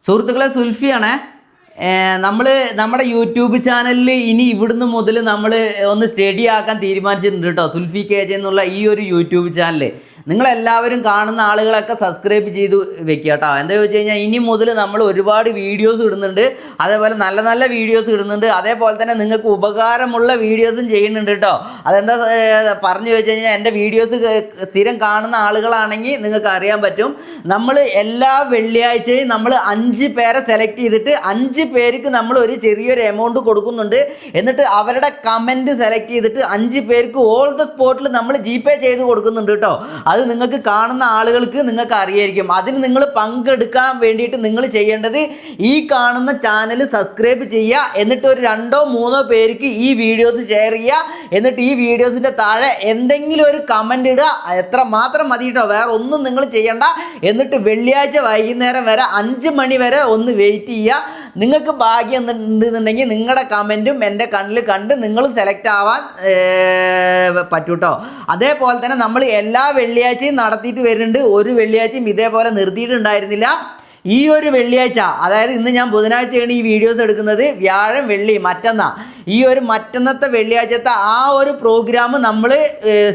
സുഹൃത്തുക്കളെ, സുൽഫിയാണേ. നമ്മൾ നമ്മുടെ യൂട്യൂബ് ചാനലിൽ ഇനി ഇവിടുന്ന് മുതൽ നമ്മൾ ഒന്ന് സ്റ്റഡി ആക്കാൻ തീരുമാനിച്ചിട്ടുണ്ട് കേട്ടോ. സുൽഫി KJ എന്നുള്ള ഈ ഒരു യൂട്യൂബ് ചാനൽ നിങ്ങളെല്ലാവരും കാണുന്ന ആളുകളൊക്കെ സബ്സ്ക്രൈബ് ചെയ്ത് വെക്കുക കേട്ടോ. എന്താ ചോദിച്ചു കഴിഞ്ഞാൽ ഇനി മുതൽ നമ്മൾ ഒരുപാട് വീഡിയോസ് ഇടുന്നുണ്ട്, അതേപോലെ നല്ല നല്ല വീഡിയോസ് ഇടുന്നുണ്ട്, അതേപോലെ തന്നെ നിങ്ങൾക്ക് ഉപകാരമുള്ള വീഡിയോസും ചെയ്യുന്നുണ്ട് കേട്ടോ. അതെന്താ പറഞ്ഞു ചോദിച്ചു കഴിഞ്ഞാൽ എൻ്റെ വീഡിയോസ് സ്ഥിരം കാണുന്ന ആളുകളാണെങ്കിൽ നിങ്ങൾക്ക് അറിയാൻ പറ്റും. നമ്മൾ എല്ലാ വെള്ളിയാഴ്ചയും നമ്മൾ 5 പേരെ സെലക്ട് ചെയ്തിട്ട് 5 പേർക്ക് നമ്മൾ ഒരു ചെറിയൊരു എമൗണ്ട് കൊടുക്കുന്നുണ്ട്. എന്നിട്ട് അവരുടെ കമൻറ്റ് സെലക്ട് ചെയ്തിട്ട് 5 പേർക്ക് ഓൾ ദ സ്പോട്ടിൽ നമ്മൾ GPay ചെയ്ത് കൊടുക്കുന്നുണ്ട് കേട്ടോ. അത് നിങ്ങൾക്ക് കാണുന്ന ആളുകൾക്ക് നിങ്ങൾക്ക് അറിയായിരിക്കും. അതിന് നിങ്ങൾ പങ്കെടുക്കാൻ വേണ്ടിയിട്ട് നിങ്ങൾ ചെയ്യേണ്ടത് ഈ കാണുന്ന ചാനൽ സബ്സ്ക്രൈബ് ചെയ്യുക, എന്നിട്ട് ഒരു 2-3 പേർക്ക് ഈ വീഡിയോസ് ഷെയർ ചെയ്യുക, എന്നിട്ട് ഈ വീഡിയോസിൻ്റെ താഴെ എന്തെങ്കിലും ഒരു കമൻ്റ് ഇടുക. എത്ര മാത്രം മതി കേട്ടോ, വേറെ ഒന്നും നിങ്ങൾ ചെയ്യണ്ട. എന്നിട്ട് വെള്ളിയാഴ്ച വൈകുന്നേരം വരെ 5 മണി വരെ ഒന്ന് വെയിറ്റ് ചെയ്യുക. നിങ്ങൾക്ക് ഭാഗ്യം ഉണ്ടെന്നുണ്ടെങ്കിൽ നിങ്ങളുടെ കമൻറ്റും എൻ്റെ കണ്ണിൽ കണ്ട് നിങ്ങളും സെലക്ട് ആവാൻ പറ്റൂട്ടോ. അതേപോലെ തന്നെ നമ്മൾ എല്ലാ വെള്ളിയാഴ്ചയും നടത്തിയിട്ട് വരുന്നുണ്ട്. ഒരു വെള്ളിയാഴ്ചയും ഇതേപോലെ നിർത്തിയിട്ടുണ്ടായിരുന്നില്ല. ഈ ഒരു വെള്ളിയാഴ്ച, അതായത് ഇന്ന് ഞാൻ ബുധനാഴ്ചയാണ് ഈ വീഡിയോസ് എടുക്കുന്നത്, വ്യാഴം വെള്ളി മറ്റന്നാ, ഈ ഒരു മറ്റന്നത്തെ വെള്ളിയാഴ്ചത്തെ ആ ഒരു പ്രോഗ്രാം നമ്മൾ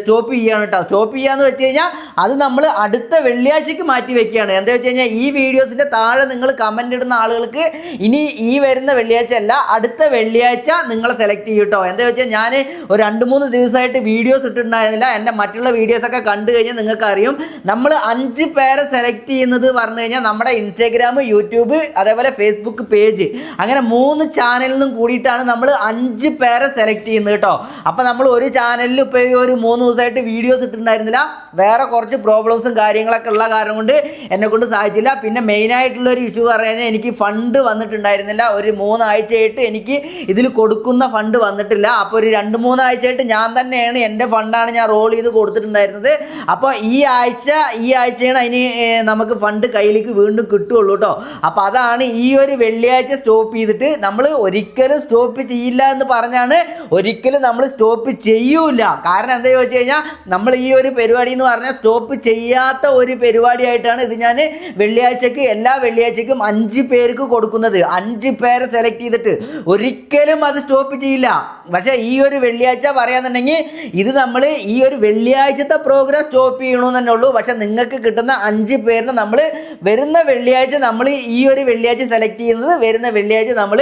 സ്റ്റോപ്പ് ചെയ്യുകയാണ് കേട്ടോ. സ്റ്റോപ്പ് ചെയ്യാന്ന് വെച്ച് കഴിഞ്ഞാൽ അത് നമ്മൾ അടുത്ത വെള്ളിയാഴ്ചക്ക് മാറ്റി വെക്കുകയാണ്. എന്താ വെച്ച് കഴിഞ്ഞാൽ ഈ വീഡിയോസിൻ്റെ താഴെ നിങ്ങൾ കമൻ്റ് ഇടുന്ന ആളുകൾക്ക് ഇനി ഈ വരുന്ന വെള്ളിയാഴ്ച അല്ല, അടുത്ത വെള്ളിയാഴ്ച നിങ്ങളെ സെലക്ട് ചെയ്യും കേട്ടോ. എന്താ വെച്ചാൽ ഞാൻ ഒരു 2-3 ദിവസമായിട്ട് വീഡിയോസ് ഇട്ടിട്ടുണ്ടായിരുന്നില്ല. എൻ്റെ മറ്റുള്ള വീഡിയോസൊക്കെ കണ്ടു കഴിഞ്ഞാൽ നിങ്ങൾക്ക് അറിയും. നമ്മൾ 5 പേരെ സെലക്ട് ചെയ്യുന്നത് പറഞ്ഞു കഴിഞ്ഞാൽ നമ്മുടെ ഇൻസ്റ്റാഗ്രാം, യൂട്യൂബ്, അതേപോലെ ഫേസ്ബുക്ക് പേജ്, അങ്ങനെ 3 ചാനലിൽ നിന്നും കൂടിയിട്ടാണ് നമ്മൾ 5 പേരെ സെലക്ട് ചെയ്യുന്നത് കേട്ടോ. അപ്പോൾ നമ്മൾ ഒരു ചാനലിൽ ഇപ്പോൾ ഒരു 3 ദിവസമായിട്ട് വീഡിയോസ് ഇട്ടിട്ടുണ്ടായിരുന്നില്ല. വേറെ കുറച്ച് പ്രോബ്ലംസും കാര്യങ്ങളൊക്കെ ഉള്ള കാരണം കൊണ്ട് എന്നെ കൊണ്ട് സാധിച്ചില്ല. പിന്നെ മെയിനായിട്ടുള്ളൊരു ഇഷ്യൂ പറഞ്ഞു കഴിഞ്ഞാൽ എനിക്ക് ഫണ്ട് വന്നിട്ടുണ്ടായിരുന്നില്ല. ഒരു 3 ആഴ്ചയായിട്ട് എനിക്ക് ഇതിൽ കൊടുക്കുന്ന ഫണ്ട് വന്നിട്ടില്ല. അപ്പോൾ ഒരു 2-3 ആഴ്ചയായിട്ട് ഞാൻ തന്നെയാണ്, എൻ്റെ ഫണ്ടാണ് ഞാൻ റോൾ ചെയ്ത് കൊടുത്തിട്ടുണ്ടായിരുന്നത്. അപ്പോൾ ഈ ആഴ്ചയാണ് അതിന് നമുക്ക് ഫണ്ട് കയ്യിലേക്ക് വീണ്ടും കിട്ടുള്ളൂ കേട്ടോ. അപ്പോൾ അതാണ് ഈ ഒരു വെള്ളിയാഴ്ച സ്റ്റോപ്പ് ചെയ്തിട്ട്, നമ്മൾ ഒരിക്കലും സ്റ്റോപ്പ് ചെയ്യില്ല എന്ന് പറഞ്ഞാണ്, ഒരിക്കലും നമ്മൾ സ്റ്റോപ്പ് ചെയ്യൂല. കാരണം എന്താ ചോദിച്ചു കഴിഞ്ഞാൽ നമ്മൾ ഈ ഒരു പരിപാടി എന്ന് പറഞ്ഞാൽ സ്റ്റോപ്പ് ചെയ്യാത്ത ഒരു പരിപാടിയായിട്ടാണ് ഇത് ഞാൻ വെള്ളിയാഴ്ചക്ക്, എല്ലാ വെള്ളിയാഴ്ചക്കും 5 പേർക്ക് കൊടുക്കുന്നത്. 5 പേരെ സെലക്ട് ചെയ്തിട്ട് ഒരിക്കലും അത് സ്റ്റോപ്പ് ചെയ്യില്ല. പക്ഷേ ഈ ഒരു വെള്ളിയാഴ്ച പറയാന്നുണ്ടെങ്കിൽ ഇത് നമ്മൾ ഈ ഒരു വെള്ളിയാഴ്ചത്തെ പ്രോഗ്രാം സ്റ്റോപ്പ് ചെയ്യണമെന്ന് തന്നെ ഉള്ളൂ. പക്ഷെ നിങ്ങൾക്ക് കിട്ടുന്ന 5 പേരിന് നമ്മൾ വരുന്ന വെള്ളിയാഴ്ച, നമ്മൾ ഈ ഒരു വെള്ളിയാഴ്ച സെലക്ട് ചെയ്യുന്നത്, വരുന്ന വെള്ളിയാഴ്ച നമ്മൾ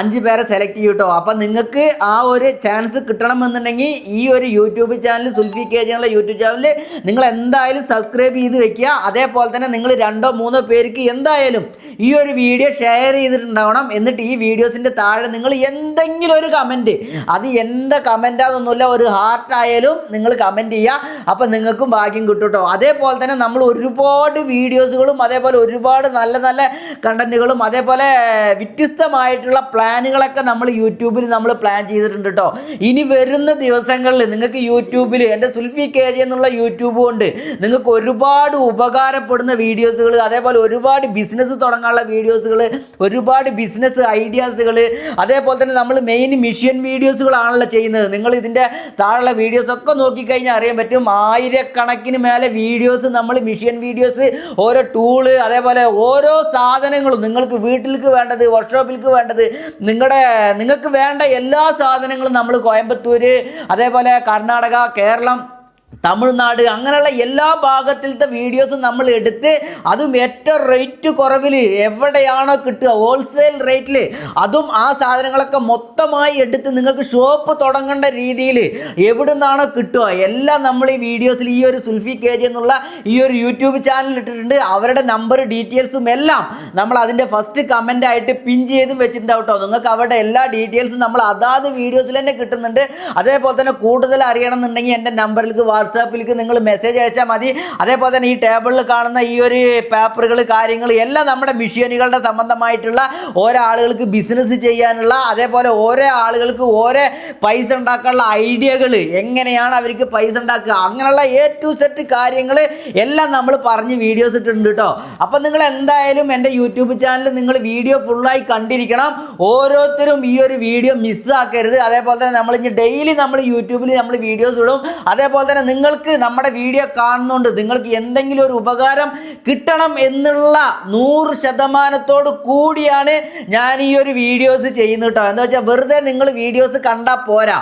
5 പേരെ സെലക്ട് ചെയ്യും കേട്ടോ. അപ്പം നിങ്ങൾക്ക് ആ ഒരു ചാൻസ് കിട്ടണമെന്നുണ്ടെങ്കിൽ ഈ ഒരു യൂട്യൂബ് ചാനൽ, സുൽഫി KJ എന്നുള്ള യൂട്യൂബ് ചാനൽ നിങ്ങൾ എന്തായാലും സബ്സ്ക്രൈബ് ചെയ്ത് വെക്കുക. അതേപോലെ തന്നെ നിങ്ങൾ 2-3 പേർക്ക് എന്തായാലും ഈ ഒരു വീഡിയോ ഷെയർ ചെയ്തിട്ടുണ്ടാവണം. എന്നിട്ട് ഈ വീഡിയോസിൻ്റെ താഴെ നിങ്ങൾ എന്തെങ്കിലും ഒരു കമൻറ്റ്, അത് എന്താ കമൻറ്റാണെന്നൊന്നുമില്ല, ഒരു ഹാർട്ടായാലും നിങ്ങൾ കമൻറ്റ് ചെയ്യുക. അപ്പം നിങ്ങൾക്കും ഭാഗ്യം കിട്ടും കേട്ടോ. അതേപോലെ തന്നെ നമ്മൾ ഒരുപാട് വീഡിയോസുകളും അതേപോലെ ഒരുപാട് നല്ല നല്ല കണ്ടൻറ്റുകളും അതേപോലെ വ്യത്യസ്തമായിട്ടുള്ള പ്ലാനുകളൊക്കെ നമ്മൾ യൂട്യൂബിൽ നമ്മൾ പ്ലാൻ ചെയ്തിട്ടുണ്ട് കേട്ടോ. ഇനി വരുന്ന ദിവസങ്ങളിൽ നിങ്ങൾക്ക് യൂട്യൂബിൽ എൻ്റെ സുൽഫി KJ എന്നുള്ള യൂട്യൂബ് കൊണ്ട് നിങ്ങൾക്ക് ഒരുപാട് ഉപകാരപ്പെടുന്ന വീഡിയോസുകൾ, അതേപോലെ ഒരുപാട് ബിസിനസ് തുടങ്ങാനുള്ള വീഡിയോസുകൾ, ഒരുപാട് ബിസിനസ് ഐഡിയാസുകൾ, അതേപോലെ തന്നെ നമ്മൾ മെയിൻ മിഷൻ വീഡിയോസുകളാണല്ലോ ചെയ്യുന്നത്. നിങ്ങൾ ഇതിൻ്റെ താഴെയുള്ള വീഡിയോസൊക്കെ നോക്കിക്കഴിഞ്ഞാൽ അറിയാൻ പറ്റും. 1000കണക്കിന് മേലെ വീഡിയോസ് നമ്മൾ മിഷൻ വീഡിയോസ്, ഓരോ ടൂള്, അതേപോലെ ഓരോ സാധനങ്ങളും നിങ്ങൾക്ക് വീട്ടിലേക്ക് വേണ്ടത്, വർക്ക്ഷോപ്പിലേക്ക് വേണ്ടത്, നിങ്ങൾക്ക് വേണ്ട എല്ലാ സാധനങ്ങളും നമ്മൾ കോയമ്പത്തൂർ, അതേപോലെ കർണാടക, കേരളം, തമിഴ്നാട്, അങ്ങനെയുള്ള എല്ലാ ഭാഗത്തിലത്തെ വീഡിയോസും നമ്മൾ എടുത്ത്, അതും ഏറ്റവും റേറ്റ് കുറവിൽ എവിടെയാണോ കിട്ടുക ഹോൾസെയിൽ റേറ്റിൽ, അതും ആ സാധനങ്ങളൊക്കെ മൊത്തമായി എടുത്ത് നിങ്ങൾക്ക് ഷോപ്പ് തുടങ്ങേണ്ട രീതിയിൽ എവിടെ നിന്നാണോ കിട്ടുക എല്ലാം നമ്മൾ ഈ വീഡിയോസിൽ ഈ ഒരു സുൽഫി KJ എന്നുള്ള ഈ ഒരു യൂട്യൂബ് ചാനൽ ഇട്ടിട്ടുണ്ട്. അവരുടെ നമ്പർ ഡീറ്റെയിൽസും എല്ലാം നമ്മൾ അതിൻ്റെ ഫസ്റ്റ് കമൻ്റ് ആയിട്ട് പിൻ ചെയ്തും വെച്ചിട്ടുണ്ടാവും കേട്ടോ. നിങ്ങൾക്ക് അവരുടെ എല്ലാ ഡീറ്റെയിൽസും നമ്മൾ അതാത് വീഡിയോസിൽ തന്നെ കിട്ടുന്നുണ്ട്. അതേപോലെ തന്നെ കൂടുതൽ അറിയണമെന്നുണ്ടെങ്കിൽ എൻ്റെ നമ്പറിലേക്ക് വാട്സാപ്പിലേക്ക് നിങ്ങൾ മെസ്സേജ് അയച്ചാൽ മതി. അതേപോലെ തന്നെ ഈ ടേബിളിൽ കാണുന്ന ഈ ഒരു പേപ്പറുകൾ, കാര്യങ്ങൾ എല്ലാം നമ്മുടെ മെഷീനുകളുടെ സംബന്ധമായിട്ടുള്ള ഓരോ ആളുകൾക്ക് ബിസിനസ് ചെയ്യാനുള്ള, അതേപോലെ ഓരോ ആളുകൾക്ക് ഓരോ പൈസ ഉണ്ടാക്കാനുള്ള ഐഡിയകൾ, എങ്ങനെയാണ് അവർക്ക് പൈസ ഉണ്ടാക്കുക, അങ്ങനെയുള്ള A to Z കാര്യങ്ങൾ എല്ലാം നമ്മൾ പറഞ്ഞ് വീഡിയോസ് ഇട്ടിട്ടുണ്ട് കേട്ടോ. അപ്പം നിങ്ങൾ എന്തായാലും എൻ്റെ യൂട്യൂബ് ചാനൽ നിങ്ങൾ വീഡിയോ ഫുള്ളായി കണ്ടിരിക്കണം. ഓരോരുത്തരും ഈ ഒരു വീഡിയോ മിസ്സാക്കരുത്. അതേപോലെ തന്നെ നമ്മൾ ഇനി ഡെയിലി നമ്മൾ യൂട്യൂബിൽ നമ്മൾ വീഡിയോസ് ഇടും. അതേപോലെ തന്നെ നിങ്ങൾക്ക് നമ്മുടെ വീഡിയോ കാണുന്നുണ്ട്, നിങ്ങൾക്ക് എന്തെങ്കിലും ഒരു ഉപകാരം കിട്ടണം എന്നുള്ള 100% കൂടിയാണ് ഞാൻ ഈ ഒരു വീഡിയോസ് ചെയ്യുന്നത് കേട്ടോ. എന്താ വെച്ചാൽ വെറുതെ നിങ്ങൾ വീഡിയോസ് കണ്ടാൽ പോരാ.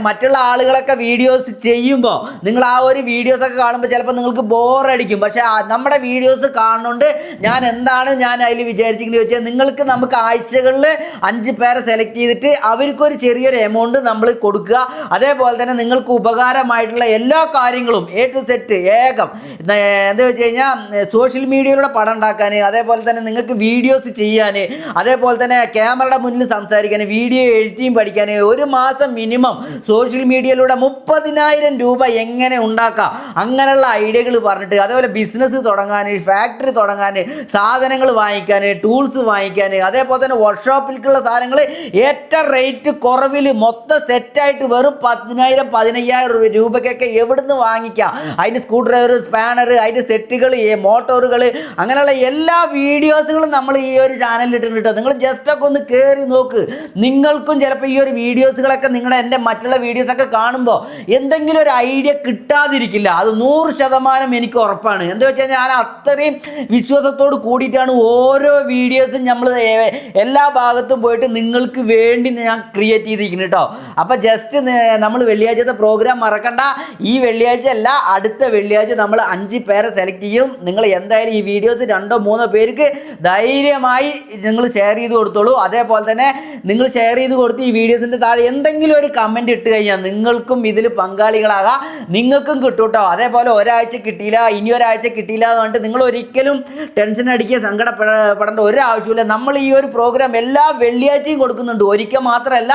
മറ്റുള്ള ആളുകളൊക്കെ വീഡിയോസ് ചെയ്യുമ്പോൾ നിങ്ങൾ ആ ഒരു വീഡിയോസൊക്കെ കാണുമ്പോൾ ചിലപ്പോൾ നിങ്ങൾക്ക് ബോറടിക്കും. പക്ഷേ നമ്മുടെ വീഡിയോസ് കാണുന്നുണ്ട് ഞാൻ അതിൽ വിചാരിച്ചിരിക്കുന്നത് വെച്ചാൽ നമുക്ക് ആഴ്ചകളിൽ 5 പേരെ സെലക്ട് ചെയ്തിട്ട് അവർക്കൊരു ചെറിയൊരു എമൗണ്ട് നമ്മൾ കൊടുക്കുക. അതേപോലെ തന്നെ നിങ്ങൾക്ക് ഉപകാരമായിട്ടുള്ള എല്ലാ കാര്യങ്ങളും A to Z ഏകം എന്താ വെച്ച് കഴിഞ്ഞാൽ സോഷ്യൽ മീഡിയയിലൂടെ പടം ഉണ്ടാക്കാൻ, അതേപോലെ തന്നെ നിങ്ങൾക്ക് വീഡിയോസ് ചെയ്യാൻ, അതേപോലെ തന്നെ ക്യാമറയുടെ മുന്നിൽ സംസാരിക്കാൻ, വീഡിയോ എഡിറ്റിംഗ് പഠിക്കാൻ, ഒരു മാസം മിനിമം സോഷ്യൽ മീഡിയയിലൂടെ 30,000 രൂപ എങ്ങനെ ഉണ്ടാക്കാം അങ്ങനെയുള്ള ഐഡിയകൾ പറഞ്ഞിട്ട്, അതേപോലെ ബിസിനസ് തുടങ്ങാൻ, ഫാക്ടറി തുടങ്ങാൻ, സാധനങ്ങൾ വാങ്ങിക്കാൻ, ടൂൾസ് വാങ്ങിക്കാൻ, അതേപോലെ തന്നെ വർക്ക്ഷോപ്പിലേക്കുള്ള സാധനങ്ങൾ ഏറ്റവും റേറ്റ് കുറവിൽ മൊത്തം സെറ്റായിട്ട് വെറും 10,000-15,000 രൂപയ്ക്കൊക്കെ എവിടുന്ന് വാങ്ങിക്കാം. അതിന് സ്ക്രൂ ഡ്രൈവർ, സ്പാനർ, അതിൻ്റെ സെറ്റുകൾ, മോട്ടോറുകൾ, അങ്ങനെയുള്ള എല്ലാ വീഡിയോസുകളും നമ്മൾ ഈ ഒരു ചാനലിൽ ഇട്ടിട്ടുണ്ട്. നിങ്ങൾ ജസ്റ്റൊക്കെ ഒന്ന് കയറി നോക്ക്. നിങ്ങൾക്കും ചിലപ്പോൾ ഈ ഒരു വീഡിയോസുകളൊക്കെ എൻ്റെ മറ്റുള്ള വീഡിയോസൊക്കെ കാണുമ്പോൾ എന്തെങ്കിലും ഒരു ഐഡിയ കിട്ടാതിരിക്കില്ല. അത് 100% എനിക്ക് ഉറപ്പാണ്. എന്താ വെച്ചാൽ ഞാൻ അത്രയും വിശ്വാസത്തോട് കൂടിയിട്ടാണ് ഓരോ വീഡിയോസും നമ്മൾ എല്ലാ ഭാഗത്തും പോയിട്ട് നിങ്ങൾക്ക് വേണ്ടി ഞാൻ ക്രിയേറ്റ് ചെയ്തിരിക്കുന്നു കേട്ടോ. അപ്പോൾ ജസ്റ്റ് നമ്മൾ വെള്ളിയാഴ്ചത്തെ പ്രോഗ്രാം മറക്കണ്ട. ഈ വെള്ളിയാഴ്ച അല്ല, അടുത്ത വെള്ളിയാഴ്ച നമ്മൾ 5 പേരെ സെലക്ട് ചെയ്യും. നിങ്ങൾ എന്തായാലും ഈ വീഡിയോസ് 2-3 പേർക്ക് ധൈര്യമായി നിങ്ങൾ ഷെയർ ചെയ്ത് കൊടുത്തോളൂ. അതേപോലെ തന്നെ നിങ്ങൾ ഷെയർ ചെയ്ത് കൊടുത്ത് ഈ വീഡിയോസിൻ്റെ താഴെ എന്തെങ്കിലും ഒരു കമൻറ്റ് ഇട്ട് കഴിഞ്ഞാൽ നിങ്ങൾക്കും ഇതിൽ പങ്കാളികളാകാം, നിങ്ങൾക്കും കിട്ടും കേട്ടോ. അതേപോലെ ഒരാഴ്ച കിട്ടിയില്ല, ഇനി ഒരാഴ്ച കിട്ടിയില്ല എന്ന് പറഞ്ഞിട്ട് നിങ്ങൾ ഒരിക്കലും ടെൻഷൻ അടിക്കുക, സങ്കടപ്പെടേണ്ട ഒരാവശ്യമില്ല. നമ്മൾ ഈ ഒരു പ്രോഗ്രാം എല്ലാ വെള്ളിയാഴ്ചയും കൊടുക്കുന്നുണ്ട്. ഒരിക്കൽ മാത്രമല്ല,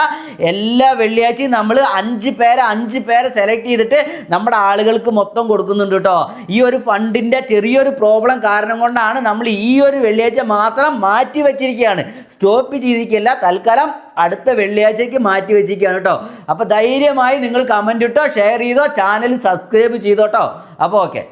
എല്ലാ വെള്ളിയാഴ്ചയും നമ്മൾ 5 പേരെ സെലക്ട് ചെയ്തിട്ട് നമ്മുടെ ആളുകൾക്ക് മൊത്തം കൊടുക്കുന്നുണ്ട് കേട്ടോ. ഈ ഒരു ഫണ്ടിൻ്റെ ചെറിയൊരു പ്രോബ്ലം കാരണം കൊണ്ടാണ് നമ്മൾ ഈ ഒരു വെള്ളിയാഴ്ച മാത്രം മാറ്റി വെച്ചിരിക്കുകയാണ്, സ്റ്റോപ്പ് ചെയ്തിരിക്കുകയല്ല. തൽക്കാലം അടുത്ത വെള്ളിയാഴ്ചയ്ക്ക് മാറ്റി വെച്ചിരിക്കുകയാണ് കേട്ടോ. അപ്പോൾ ധൈര്യമായി നിങ്ങൾ കമൻറ്റ് ഇട്ടോ, ഷെയർ ചെയ്തോ, ചാനൽ സബ്സ്ക്രൈബ് ചെയ്തോട്ടോ. അപ്പോൾ ഓക്കെ.